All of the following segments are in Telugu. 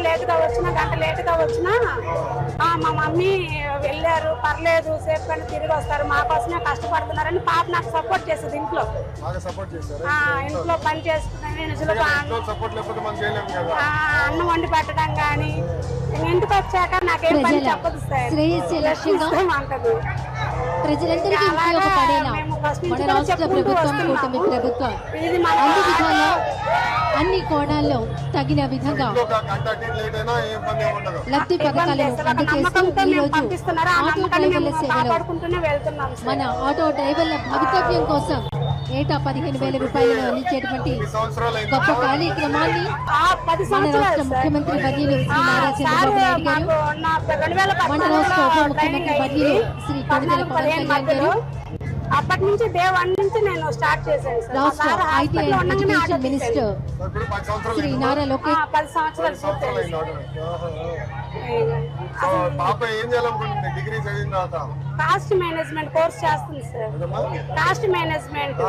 లేటుగా వచ్చినా, గంట లేటుగా వచ్చినా మా మమ్మీ వెళ్ళారు, పర్లేదు, సేఫ్ గానే తిరిగి వస్తారు, మా కోసమే కష్టపడుతున్నారని పాప నాకు సపోర్ట్ చేసేది. ఇంట్లో ఇంట్లో పని చేసుకున్నాను, అన్నం వండి పెట్టడం కానీ, ఇంటికి వచ్చాక నాకేం పని చెప్పదు సార్, అంటది. ప్రజలందరికీ ఉపయోగపడేలా మన రాష్ట్ర ప్రభుత్వం, కూటమి ప్రభుత్వం అన్ని కోణాల్లో తగిన విధంగా లబ్ధి పథకాలను అందజేస్తూ ఈ రోజు ఆటో డ్రైవర్ల సేవలో మన ఆటో డ్రైవర్ల భవితవ్యం కోసం ఏటా 15,000 రూపాయలను అందించేటువంటి గొప్ప కార్యక్రమాన్ని మన రాష్ట్ర ముఖ్యమంత్రి వర్యులు శ్రీ నారా చంద్రబాబు నాయుడు గారు, మన రాష్ట్ర ఉప ముఖ్యమంత్రి వర్యులు శ్రీ కొణిదెల పవన్ కళ్యాణ్ గారు అప్పటి నుంచి డే 1 నుంచి నేను స్టార్ట్ చేశాను. రాష్ట్ర IT and education minister Shri Nara Lokesh 10 సంవత్సరాలు కాస్ట్ మేనేజ్మెంట్ కోర్స్ చేస్తుంది సార్. కాస్ట్ మేనేజ్మెంట్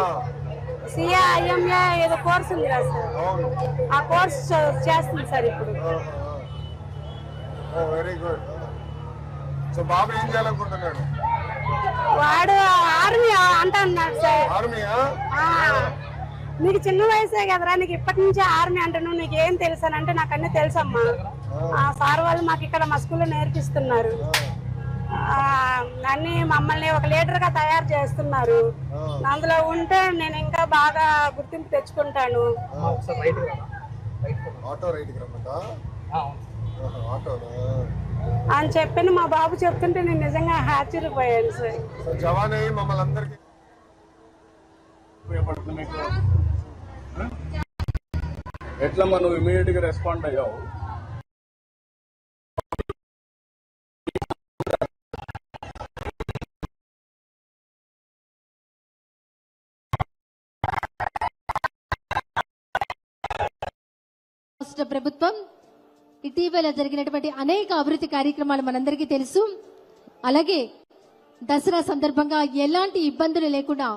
సిఐఎంఏ ఏదో కోర్స్ ఉంది కదా సార్, ఆ కోర్స్ చేస్తుంది సార్ ఇప్పుడు. Very good. సో బాబు ఏం చేయాలనుకుంటున్నాడు? వాడు ఆర్మీ అంటున్నాడు సార్. నీకు చిన్న వయసే కదరా, నీకు ఇప్పటి నుంచే ఆర్మీ అంటున్నావు, నీకు ఏం తెలుసు అని అంటే నాకు అన్ని తెలుసమ్మా, సార్ వాళ్ళు మాకు ఇక్కడ మా స్కూల్లో నేర్పిస్తున్నారు, అన్ని మమ్మల్ని ఒక లీడర్ గా తయారు చేస్తున్నారు, అందులో ఉంటే నేను ఇంకా బాగా గుర్తింపు తెచ్చుకుంటాను అని చెప్పి మా బాబు చెప్తుంటే నేను నిజంగా ఆశ్చర్యపోయాను సార్. ఎట్లా మనం ఇమీడియట్ గా రెస్పాండ్ అయ్యావు? రాష్ట్ర ప్రభుత్వం ఇటీవల జరిగినటువంటి అనేక అభివృద్ధి కార్యక్రమాలు మనందరికీ తెలుసు. అలాగే దసరా సందర్భంగా ఎలాంటి ఇబ్బందులు లేకుండా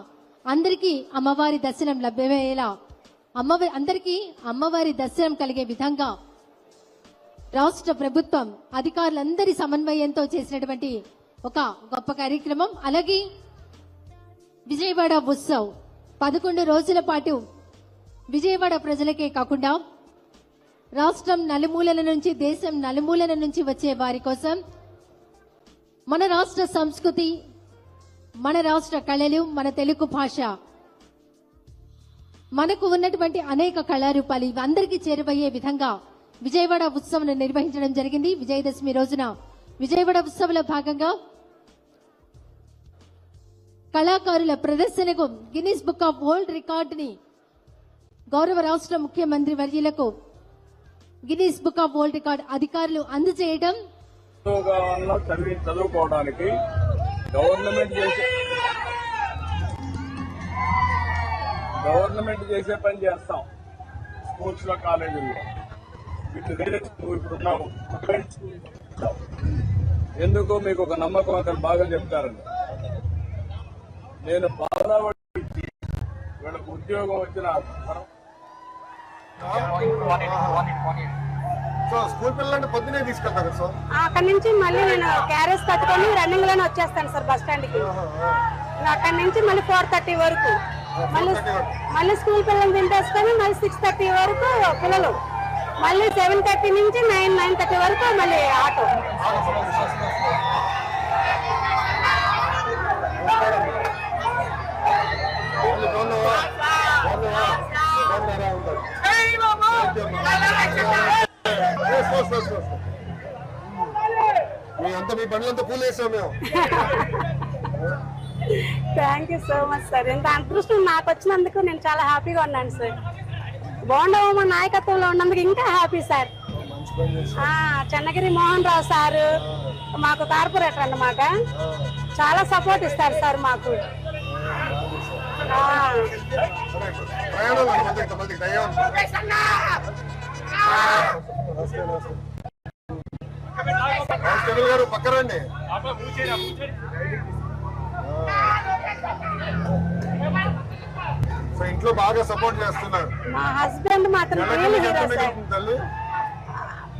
అందరికీ అమ్మవారి దర్శనం లభ్యమయ్యేలా, అందరికీ అమ్మవారి దర్శనం కలిగే విధంగా రాష్ట్ర ప్రభుత్వం అధికారులందరి సమన్వయంతో చేసినటువంటి ఒక గొప్ప కార్యక్రమం. అలాగే విజయవాడ ఉత్సవ్ 11 రోజుల పాటు విజయవాడ ప్రజలకే కాకుండా రాష్ట్రం నలుమూలల నుంచి, దేశం నలుమూలల నుంచి వచ్చే వారి కోసం మన రాష్ట్ర సంస్కృతి, మన రాష్ట్ర కళలు, మన తెలుగు భాష, మనకు ఉన్నటువంటి అనేక కళారూపాలు ఇవి అందరికీ చేరువయ్యే విధంగా విజయవాడ ఉత్సవం నిర్వహించడం జరిగింది. విజయదశమి రోజున విజయవాడ ఉత్సవంలో భాగంగా కళాకారుల ప్రదర్శనకు గిన్నిస్ బుక్ ఆఫ్ వరల్డ్ రికార్డుని గౌరవ రాష్ట్ర ముఖ్యమంత్రి వర్యులకు Guinness book of world record అధికారులు అందజేయడం. చదువుకోవడానికి గవర్నమెంట్ చేసే పని చేస్తాం స్కూల్స్ లో, కాలేజీల్లో. ఇప్పుడున్నాము ఎందుకు మీకు ఒక నమ్మకం అతను బాగా చెప్తారండి. నేను బాధపడి వీళ్ళకి ఉద్యోగం వచ్చిన స్కూల్ పిల్లలంటే పొద్దునే తీసుకెళ్తారు సార్. అక్కడి నుంచి మళ్ళీ నేను క్యారేజ్ కట్టుకొని రన్నింగ్ లోనే వచ్చేస్తాను సార్ బస్ స్టాండ్ కి. అక్కడి నుంచి మళ్ళీ 4:30 వరకు మళ్ళీ స్కూల్ పిల్లలు తింటేసుకొని మళ్ళీ 6:30 వరకు పిల్లలు, మళ్ళీ 7:30 నుంచి 9:30 వరకు మళ్ళీ ఆటో. మీ బండ్లంతా పూలు వేసాం మేము. Thank you so much sir. ఇంత అదృష్టం నాకు వచ్చినందుకు నేను చాలా హ్యాపీగా ఉన్నాను సార్. బాగుండవు నాయకత్వంలో ఉన్నందుకు ఇంకా happy sir. Chennagiri Mohan Rao sir మాకు కార్పొరేటర్ అన్నమాట, చాలా సపోర్ట్ ఇస్తారు సార్ మాకు. పక్కరండి. ఇంట్లో బాగా సపోర్ట్ చేస్తున్నారు. మా హస్బెండ్ మాత్రం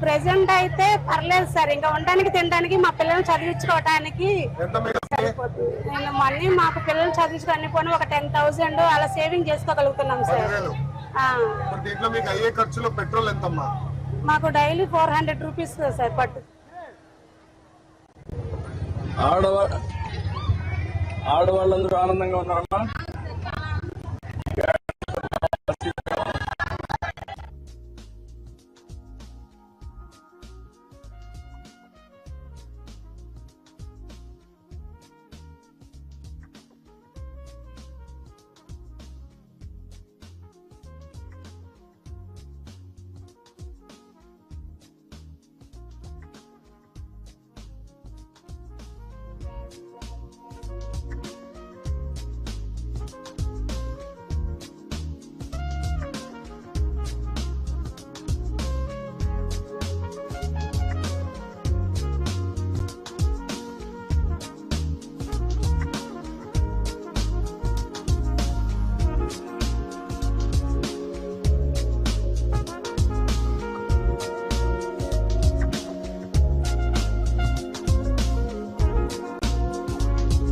ప్రెసెంట్ అయితే పర్లేదు సార్, ఇంకా ఉండడానికి తినడానికి మా పిల్లల్ని చదివించుకోవటానికి ఎంత మిగిలింది? సరిపోతుంది. నేను మళ్ళీ మాకు పిల్లల్ని చదివించుకొని పోనీ ఒక 10,000 అలా సేవింగ్ చేసుకోగలుగుతున్నాం సార్. 10,000. ఆ, మరి దీంట్లో మీకు అయ్యే ఖర్చులో పెట్రోల్ ఎంతమ్మా? మాకు డైలీ 400 రూపీస్ సార్ పట్టు. ఆడవాళ్ళందరూ ఆనందంగా ఉన్నారమ్మా.